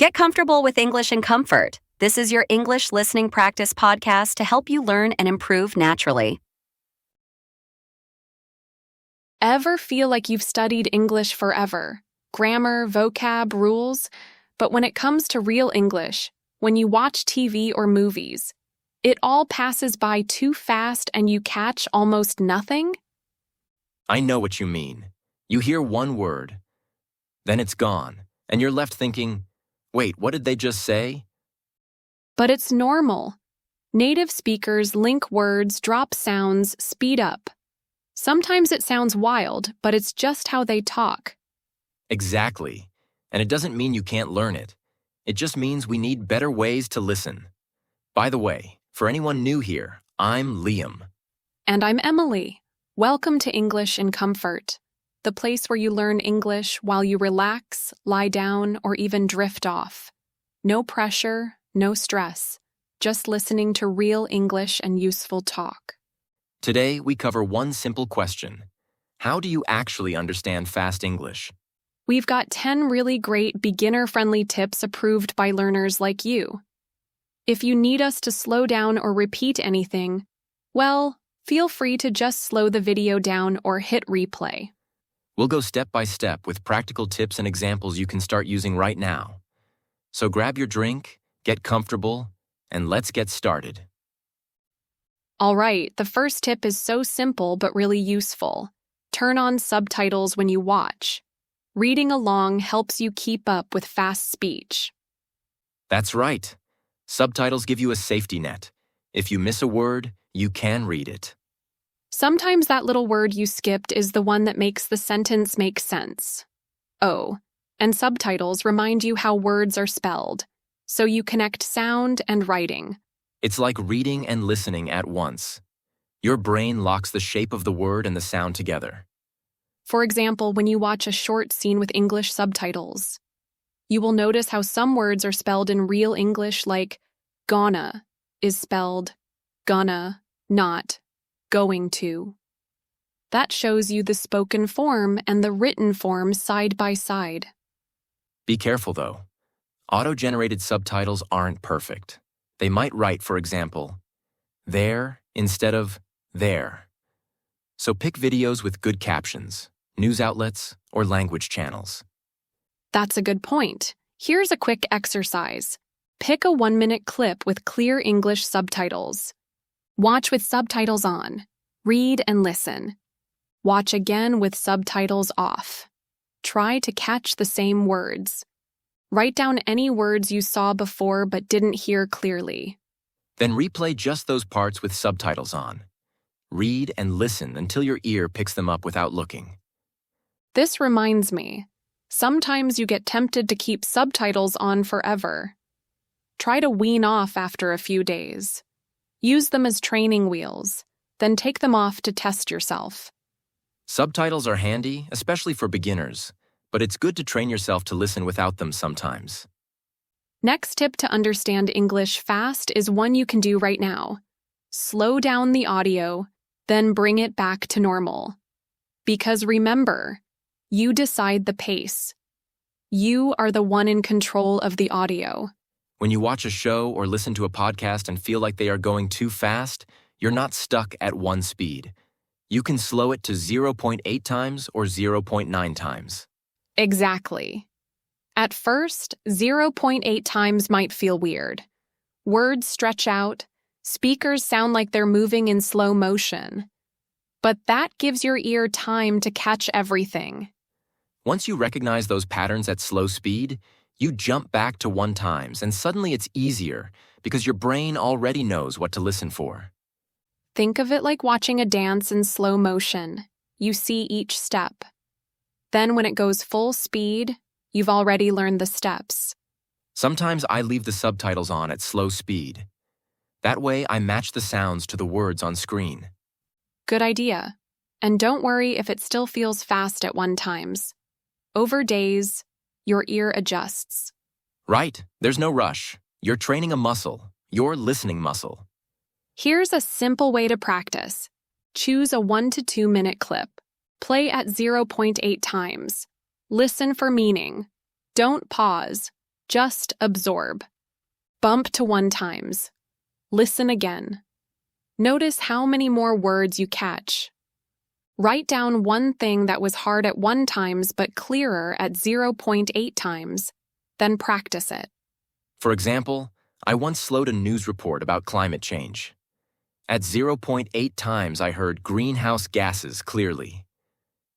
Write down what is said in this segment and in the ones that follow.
Get comfortable with English in comfort. This is your English listening practice podcast to help you learn and improve naturally. Ever feel like you've studied English forever? Grammar, vocab, rules? But when it comes to real English, when you watch TV or movies, it all passes by too fast and you catch almost nothing? I know what you mean. You hear one word, then it's gone, and you're left thinking, wait, what did they just say? But it's normal. Native speakers link words, drop sounds, speed up. Sometimes it sounds wild, but it's just how they talk. Exactly. And it doesn't mean you can't learn it. It just means we need better ways to listen. By the way, for anyone new here, I'm Liam. And I'm Emily. Welcome to English in Comfort, the place where you learn English while you relax, lie down, or even drift off. No pressure, no stress, just listening to real English and useful talk. Today, we cover one simple question. How do you actually understand fast English? We've got 10 really great beginner-friendly tips approved by learners like you. If you need us to slow down or repeat anything, well, feel free to just slow the video down or hit replay. We'll go step by step with practical tips and examples you can start using right now. So grab your drink, get comfortable, and let's get started. All right, the first tip is so simple but really useful. Turn on subtitles when you watch. Reading along helps you keep up with fast speech. That's right. Subtitles give you a safety net. If you miss a word, you can read it. Sometimes that little word you skipped is the one that makes the sentence make sense. Oh, and subtitles remind you how words are spelled, so you connect sound and writing. It's like reading and listening at once. Your brain locks the shape of the word and the sound together. For example, when you watch a short scene with English subtitles, you will notice how some words are spelled in real English, like gonna is spelled gonna, not going to. That shows you the spoken form and the written form side by side. Be careful, though. Auto-generated subtitles aren't perfect. They might write, for example, there instead of there. So pick videos with good captions, news outlets, or language channels. That's a good point. Here's a quick exercise. Pick a 1-minute clip with clear English subtitles. Watch with subtitles on. Read and listen. Watch again with subtitles off. Try to catch the same words. Write down any words you saw before but didn't hear clearly. Then replay just those parts with subtitles on. Read and listen until your ear picks them up without looking. This reminds me, sometimes you get tempted to keep subtitles on forever. Try to wean off after a few days. Use them as training wheels, then take them off to test yourself. Subtitles are handy, especially for beginners, but it's good to train yourself to listen without them sometimes. Next tip to understand English fast is one you can do right now. Slow down the audio, then bring it back to normal. Because remember, you decide the pace. You are the one in control of the audio. When you watch a show or listen to a podcast and feel like they are going too fast, you're not stuck at one speed. You can slow it to 0.8 times or 0.9 times. Exactly. At first, 0.8 times might feel weird. Words stretch out, speakers sound like they're moving in slow motion. But that gives your ear time to catch everything. Once you recognize those patterns at slow speed, you jump back to 1 times, and suddenly it's easier because your brain already knows what to listen for. Think of it like watching a dance in slow motion. You see each step. Then when it goes full speed, you've already learned the steps. Sometimes I leave the subtitles on at slow speed. That way I match the sounds to the words on screen. Good idea. And don't worry if it still feels fast at one times. Over days, your ear adjusts. Right, there's no rush. You're training a muscle, your listening muscle. Here's a simple way to practice. Choose a 1 to 2 minute clip. Play at 0.8 times. Listen for meaning. Don't pause. Just absorb. Bump to 1 times. Listen again. Notice how many more words you catch. Write down one thing that was hard at 1 times but clearer at 0.8 times. Then practice it. For example, I once slowed a news report about climate change. At 0.8 times, I heard greenhouse gases clearly.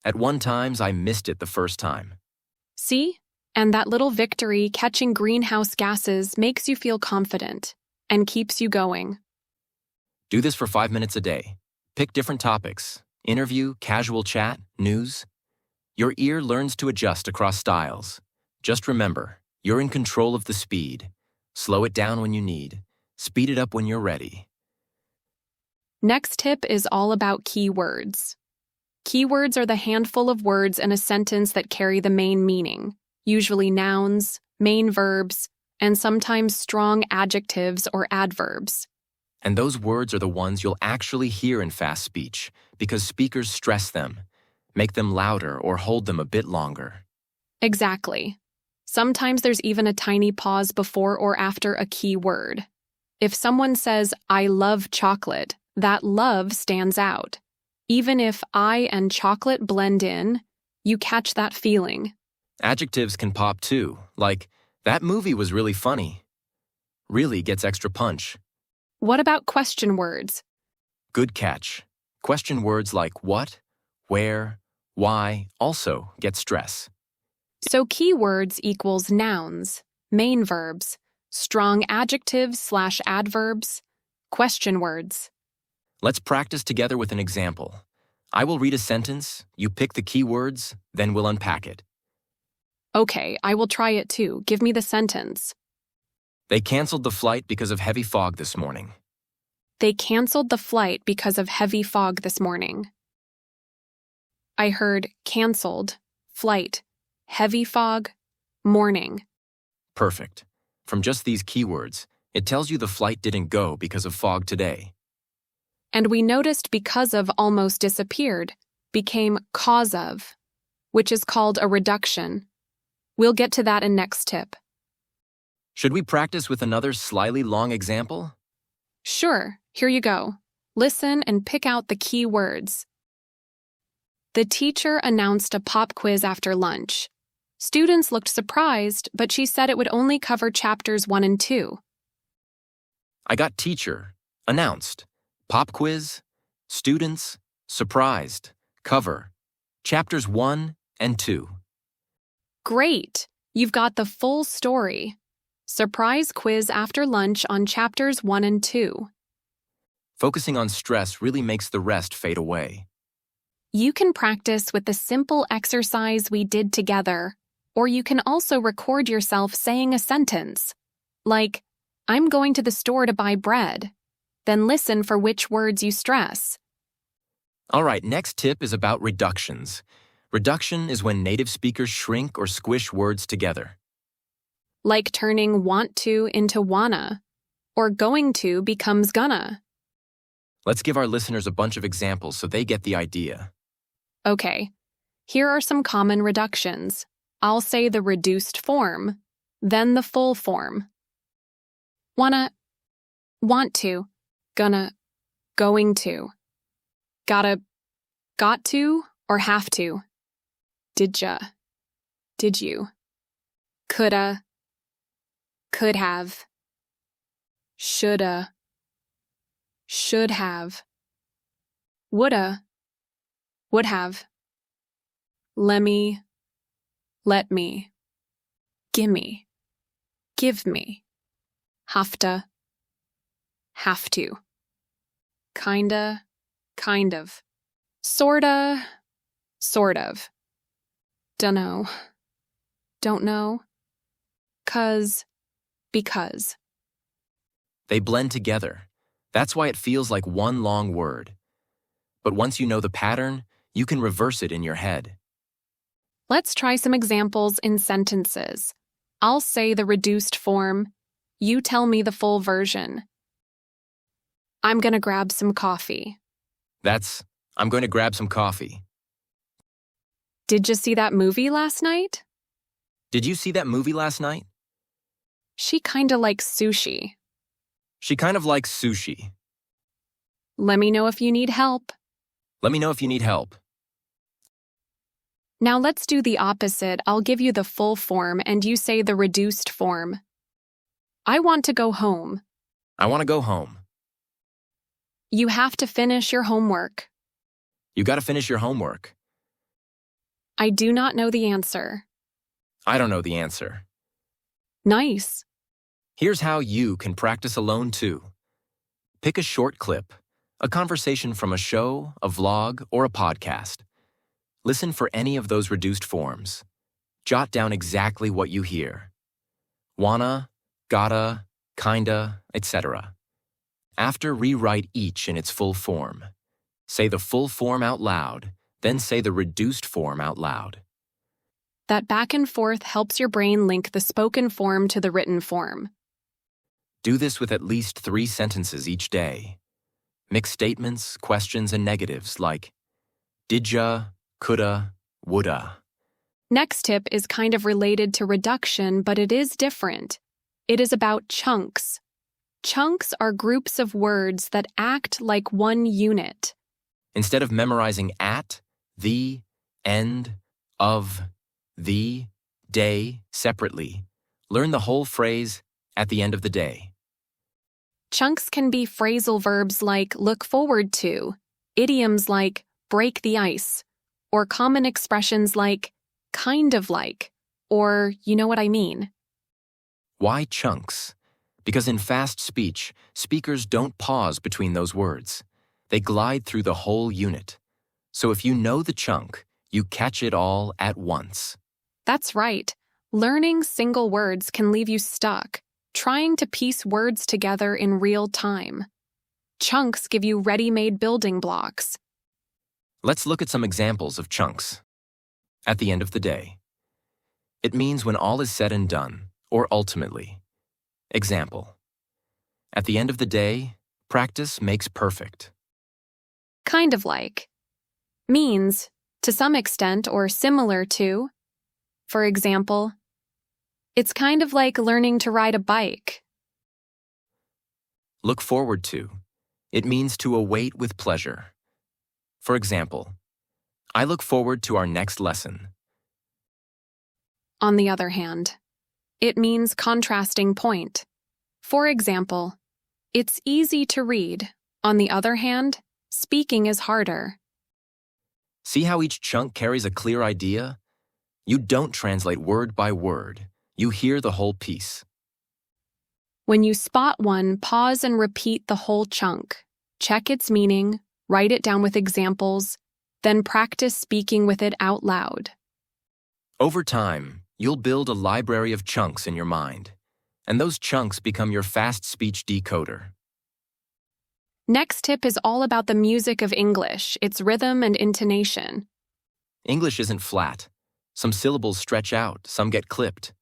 At 1 times, I missed it the first time. See? And that little victory catching greenhouse gases makes you feel confident and keeps you going. Do this for 5 minutes a day. Pick different topics: interview, casual chat, news. Your ear learns to adjust across styles. Just remember, you're in control of the speed. Slow it down when you need. Speed it up when you're ready. Next tip is all about keywords. Keywords are the handful of words in a sentence that carry the main meaning, usually nouns, main verbs, and sometimes strong adjectives or adverbs. And those words are the ones you'll actually hear in fast speech because speakers stress them, make them louder, or hold them a bit longer. Exactly. Sometimes there's even a tiny pause before or after a key word. If someone says, "I love chocolate," that love stands out. Even if I and chocolate blend in, you catch that feeling. Adjectives can pop too, like, "That movie was really funny." Really gets extra punch. What about question words? Good catch. Question words like what, where, why also get stress. So keywords equals nouns, main verbs, strong adjectives/adverbs, question words. Let's practice together with an example. I will read a sentence, you pick the keywords, then we'll unpack it. Okay, I will try it too. Give me the sentence. They canceled the flight because of heavy fog this morning. They canceled the flight because of heavy fog this morning. I heard canceled, flight, heavy fog, morning. Perfect. From just these keywords, it tells you the flight didn't go because of fog today. And we noticed because of almost disappeared, became cause of, which is called a reduction. We'll get to that in next tip. Should we practice with another slightly long example? Sure, here you go. Listen and pick out the key words. The teacher announced a pop quiz after lunch. Students looked surprised, but she said it would only cover chapters 1 and 2. I got teacher, announced, pop quiz, students, surprised, cover, chapters 1 and 2. Great! You've got the full story. Surprise quiz after lunch on chapters 1 and 2. Focusing on stress really makes the rest fade away. You can practice with the simple exercise we did together, or you can also record yourself saying a sentence, like, "I'm going to the store to buy bread." Then listen for which words you stress. All right, next tip is about reductions. Reduction is when native speakers shrink or squish words together. Like turning want to into wanna, or going to becomes gonna. Let's give our listeners a bunch of examples so they get the idea. Okay, here are some common reductions. I'll say the reduced form, then the full form. Wanna, want to, gonna, going to. Gotta, got to, or have to. Didja, did you. Coulda, could have. Shoulda, should have. Woulda, would have. Lemme, let me. Gimme, give me. Hafta, have to. Kinda, kind of. Sorta, sort of. Dunno, don't know. 'Cause, because. They blend together. That's why it feels like one long word. But once you know the pattern, you can reverse it in your head. Let's try some examples in sentences. I'll say the reduced form. You tell me the full version. I'm gonna grab some coffee. That's, I'm going to grab some coffee. Did you see that movie last night? Did you see that movie last night? She kinda likes sushi. She kind of likes sushi. Let me know if you need help. Let me know if you need help. Now let's do the opposite. I'll give you the full form and you say the reduced form. I want to go home. I want to go home. You have to finish your homework. You got to finish your homework. I do not know the answer. I don't know the answer. Nice. Here's how you can practice alone too. Pick a short clip, a conversation from a show, a vlog, or a podcast. Listen for any of those reduced forms. Jot down exactly what you hear. Wanna, gotta, kinda, etc. After, rewrite each in its full form. Say the full form out loud, then say the reduced form out loud. That back and forth helps your brain link the spoken form to the written form. Do this with at least 3 sentences each day. Mix statements, questions, and negatives like didja, coulda, woulda. Next tip is kind of related to reduction, but it is different. It is about chunks. Chunks are groups of words that act like one unit. Instead of memorizing at, the, end, of, the, day separately, learn the whole phrase at the end of the day. Chunks can be phrasal verbs like look forward to, idioms like break the ice, or common expressions like kind of like, or you know what I mean. Why chunks? Because in fast speech, speakers don't pause between those words. They glide through the whole unit. So if you know the chunk, you catch it all at once. That's right. Learning single words can leave you stuck, trying to piece words together in real time. Chunks give you ready-made building blocks. Let's look at some examples of chunks. At the end of the day. It means when all is said and done, or ultimately. Example. At the end of the day, practice makes perfect. Kind of like. Means, to some extent or similar to. For example, it's kind of like learning to ride a bike. Look forward to. It means to await with pleasure. For example, I look forward to our next lesson. On the other hand, it means contrasting point. For example, it's easy to read. On the other hand, speaking is harder. See how each chunk carries a clear idea? You don't translate word by word. You hear the whole piece. When you spot one, pause and repeat the whole chunk. Check its meaning, write it down with examples, then practice speaking with it out loud. Over time, you'll build a library of chunks in your mind, and those chunks become your fast speech decoder. Next tip is all about the music of English, its rhythm and intonation. English isn't flat. Some syllables stretch out, some get clipped.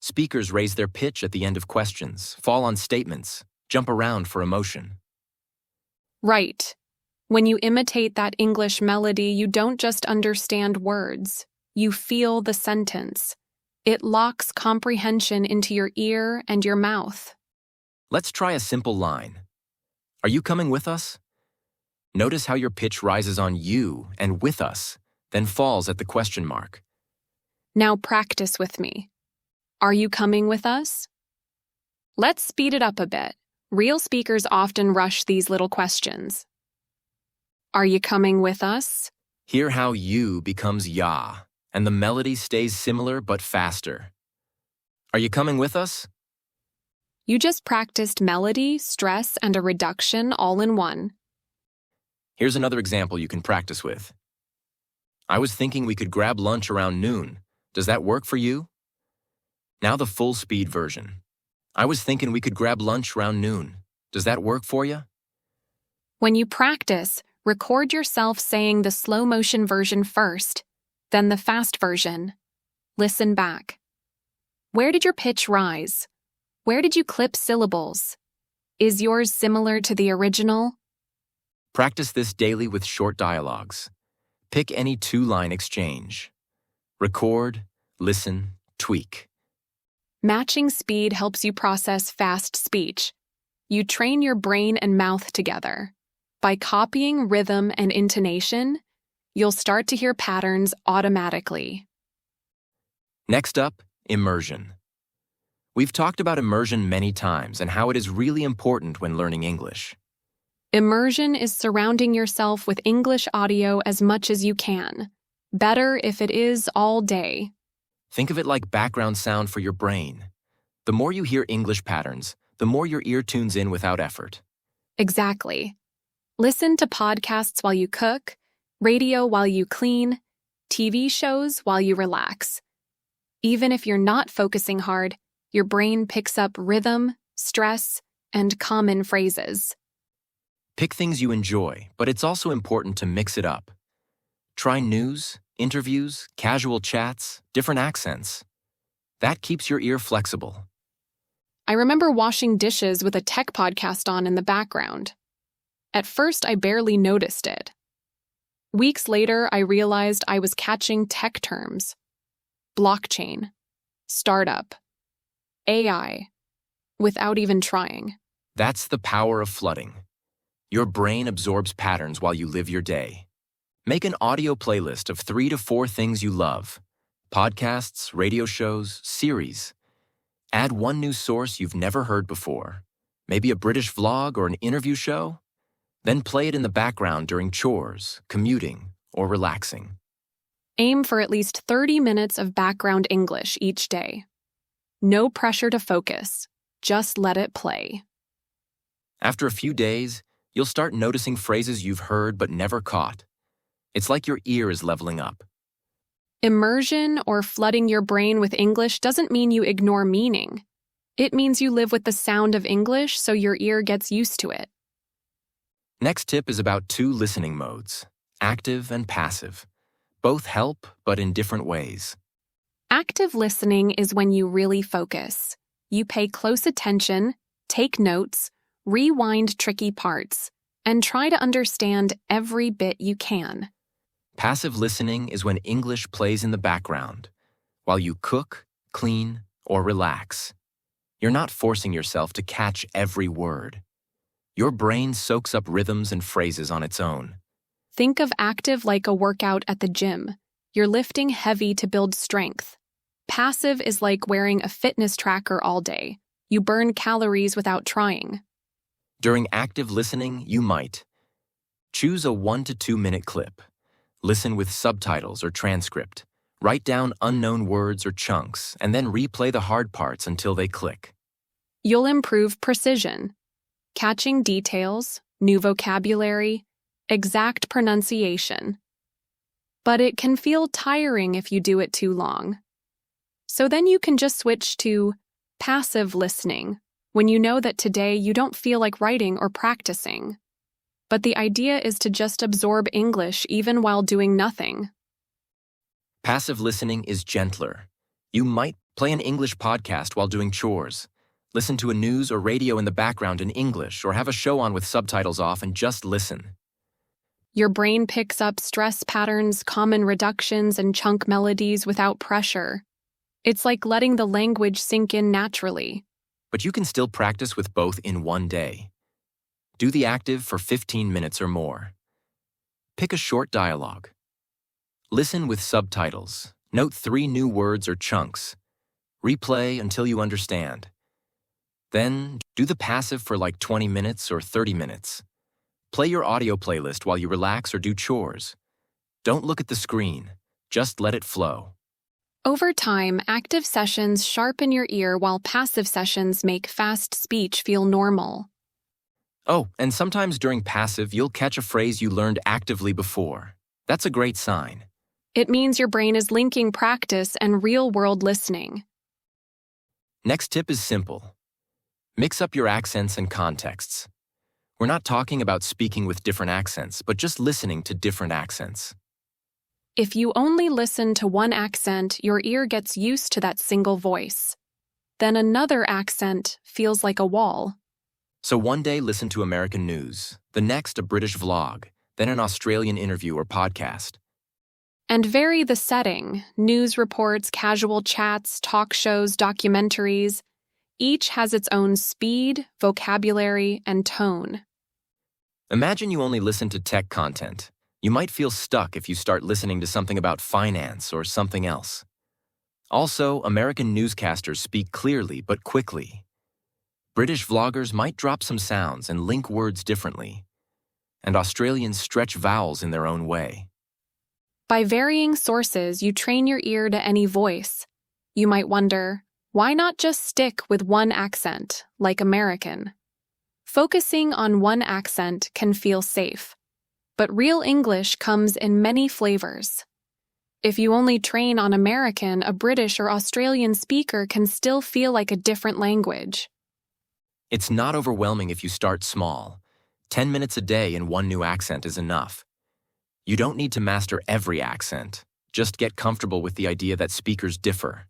Speakers raise their pitch at the end of questions, fall on statements, jump around for emotion. Right. When you imitate that English melody, you don't just understand words. You feel the sentence. It locks comprehension into your ear and your mouth. Let's try a simple line. Are you coming with us? Notice how your pitch rises on you and with us, then falls at the question mark. Now practice with me. Are you coming with us? Let's speed it up a bit. Real speakers often rush these little questions. Are you coming with us? Hear how you becomes ya, and the melody stays similar but faster. Are you coming with us? You just practiced melody, stress, and a reduction all in one. Here's another example you can practice with. I was thinking we could grab lunch around noon. Does that work for you? Now the full speed version. I was thinking we could grab lunch around noon. Does that work for you? When you practice, record yourself saying the slow motion version first, then the fast version. Listen back. Where did your pitch rise? Where did you clip syllables? Is yours similar to the original? Practice this daily with short dialogues. Pick any 2-line exchange. Record, listen, tweak. Matching speed helps you process fast speech. You train your brain and mouth together. By copying rhythm and intonation, you'll start to hear patterns automatically. Next up, immersion. We've talked about immersion many times and how it is really important when learning English. Immersion is surrounding yourself with English audio as much as you can. Better if it is all day. Think of it like background sound for your brain. The more you hear English patterns, the more your ear tunes in without effort. Exactly. Listen to podcasts while you cook, radio while you clean, TV shows while you relax. Even if you're not focusing hard, your brain picks up rhythm, stress, and common phrases. Pick things you enjoy, but it's also important to mix it up. Try news, interviews, casual chats, different accents. That keeps your ear flexible. I remember washing dishes with a tech podcast on in the background. At first, I barely noticed it. Weeks later, I realized I was catching tech terms. Blockchain, startup, AI, without even trying. That's the power of flooding. Your brain absorbs patterns while you live your day. Make an audio playlist of 3 to 4 things you love. Podcasts, radio shows, series. Add one new source you've never heard before. Maybe a British vlog or an interview show. Then play it in the background during chores, commuting, or relaxing. Aim for at least 30 minutes of background English each day. No pressure to focus. Just let it play. After a few days, you'll start noticing phrases you've heard but never caught. It's like your ear is leveling up. Immersion or flooding your brain with English doesn't mean you ignore meaning. It means you live with the sound of English so your ear gets used to it. Next tip is about 2 listening modes, active and passive. Both help, but in different ways. Active listening is when you really focus. You pay close attention, take notes, rewind tricky parts, and try to understand every bit you can. Passive listening is when English plays in the background, while you cook, clean, or relax. You're not forcing yourself to catch every word. Your brain soaks up rhythms and phrases on its own. Think of active like a workout at the gym. You're lifting heavy to build strength. Passive is like wearing a fitness tracker all day. You burn calories without trying. During active listening, you might choose a 1 to 2 minute clip. Listen with subtitles or transcript. Write down unknown words or chunks, and then replay the hard parts until they click. You'll improve precision, catching details, new vocabulary, exact pronunciation. But it can feel tiring if you do it too long. So then you can just switch to passive listening when you know that today you don't feel like writing or practicing. But the idea is to just absorb English even while doing nothing. Passive listening is gentler. You might play an English podcast while doing chores, listen to a news or radio in the background in English, or have a show on with subtitles off and just listen. Your brain picks up stress patterns, common reductions, and chunk melodies without pressure. It's like letting the language sink in naturally. But you can still practice with both in one day. Do the active for 15 minutes or more. Pick a short dialogue. Listen with subtitles. Note 3 new words or chunks. Replay until you understand. Then, do the passive for like 20 minutes or 30 minutes. Play your audio playlist while you relax or do chores. Don't look at the screen. Just let it flow. Over time, active sessions sharpen your ear while passive sessions make fast speech feel normal. Oh, and sometimes during passive, you'll catch a phrase you learned actively before. That's a great sign. It means your brain is linking practice and real-world listening. Next tip is simple. Mix up your accents and contexts. We're not talking about speaking with different accents, but just listening to different accents. If you only listen to one accent, your ear gets used to that single voice. Then another accent feels like a wall. So one day listen to American news, the next a British vlog, then an Australian interview or podcast. And vary the setting: news reports, casual chats, talk shows, documentaries. Each has its own speed, vocabulary, and tone. Imagine you only listen to tech content. You might feel stuck if you start listening to something about finance or something else. Also, American newscasters speak clearly but quickly. British vloggers might drop some sounds and link words differently. And Australians stretch vowels in their own way. By varying sources, you train your ear to any voice. You might wonder, why not just stick with one accent, like American? Focusing on one accent can feel safe, but real English comes in many flavors. If you only train on American, a British or Australian speaker can still feel like a different language. It's not overwhelming if you start small. 10 minutes a day in one new accent is enough. You don't need to master every accent. Just get comfortable with the idea that speakers differ.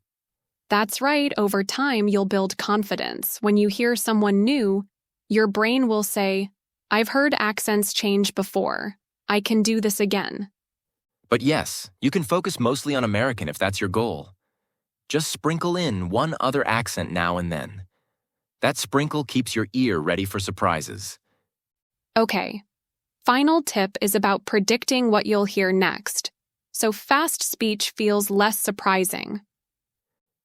That's right, over time you'll build confidence. When you hear someone new, your brain will say, I've heard accents change before. I can do this again. But yes, you can focus mostly on American if that's your goal. Just sprinkle in one other accent now and then. That sprinkle keeps your ear ready for surprises. Okay. Final tip is about predicting what you'll hear next, so fast speech feels less surprising.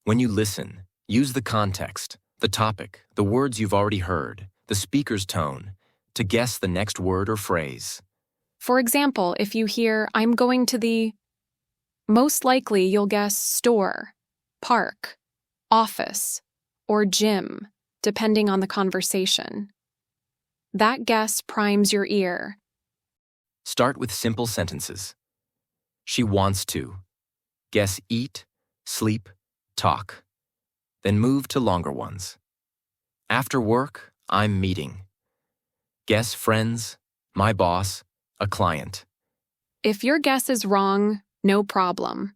When you listen, use the context, the topic, the words you've already heard, the speaker's tone, to guess the next word or phrase. For example, if you hear, I'm going to the, most likely you'll guess store, park, office, or gym, depending on the conversation. That guess primes your ear. Start with simple sentences. She wants to. Guess eat, sleep, talk. Then move to longer ones. After work, I'm meeting. Guess friends, my boss, a client. If your guess is wrong, no problem.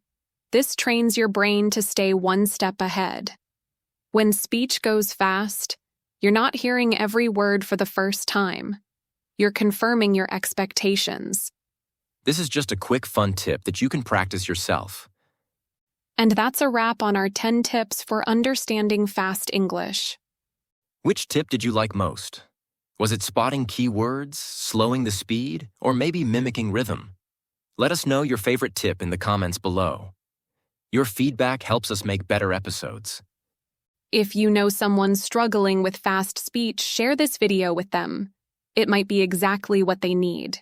This trains your brain to stay one step ahead. When speech goes fast, you're not hearing every word for the first time. You're confirming your expectations. This is just a quick, fun tip that you can practice yourself. And that's a wrap on our 10 tips for understanding fast English. Which tip did you like most? Was it spotting key words, slowing the speed, or maybe mimicking rhythm? Let us know your favorite tip in the comments below. Your feedback helps us make better episodes. If you know someone struggling with fast speech, share this video with them. It might be exactly what they need.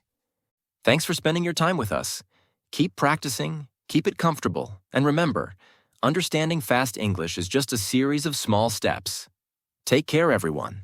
Thanks for spending your time with us. Keep practicing, keep it comfortable, and remember, understanding fast English is just a series of small steps. Take care, everyone.